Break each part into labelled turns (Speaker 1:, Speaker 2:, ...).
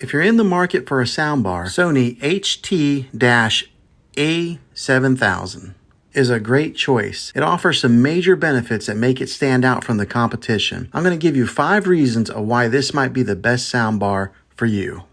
Speaker 1: If you're in the market for a soundbar, Sony HT-A7000 is a great choice. It offers some major benefits that make it stand out from the competition. I'm going to give you 5 reasons of why this might be the best soundbar for you.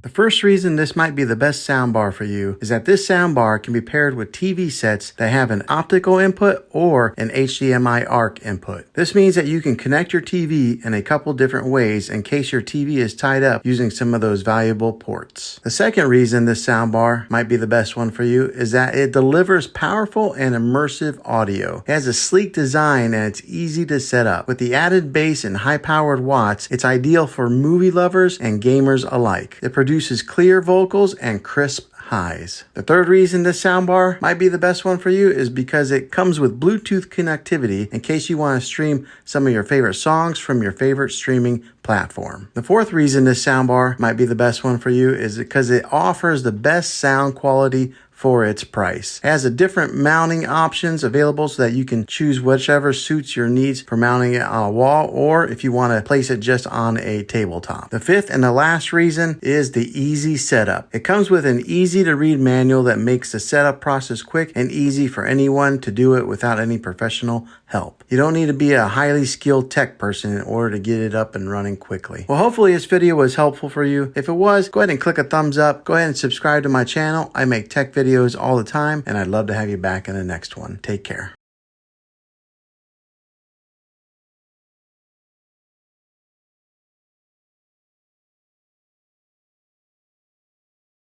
Speaker 1: The first reason this might be the best soundbar for you is that this soundbar can be paired with TV sets that have an optical input or an HDMI ARC input. This means that you can connect your TV in a couple different ways in case your TV is tied up using some of those valuable ports. The second reason this soundbar might be the best one for you is that it delivers powerful and immersive audio. It has a sleek design and it's easy to set up. With the added bass and high-powered watts, it's ideal for movie lovers and gamers alike. It produces clear vocals and crisp highs. The third reason this soundbar might be the best one for you is because it comes with Bluetooth connectivity in case you want to stream some of your favorite songs from your favorite streaming platform. The fourth reason this soundbar might be the best one for you is because it offers the best sound quality for its price. It has a different mounting options available so that you can choose whichever suits your needs for mounting it on a wall or if you want to place it just on a tabletop. The fifth and the last reason is the easy setup. It comes with an easy to read manual that makes the setup process quick and easy for anyone to do it without any professional help. You don't need to be a highly skilled tech person in order to get it up and running quickly. Well, hopefully this video was helpful for you. If it was, go ahead and click a thumbs up. Go ahead and subscribe to my channel. I make tech videos all the time, and I'd love to have you back in the next one. Take care.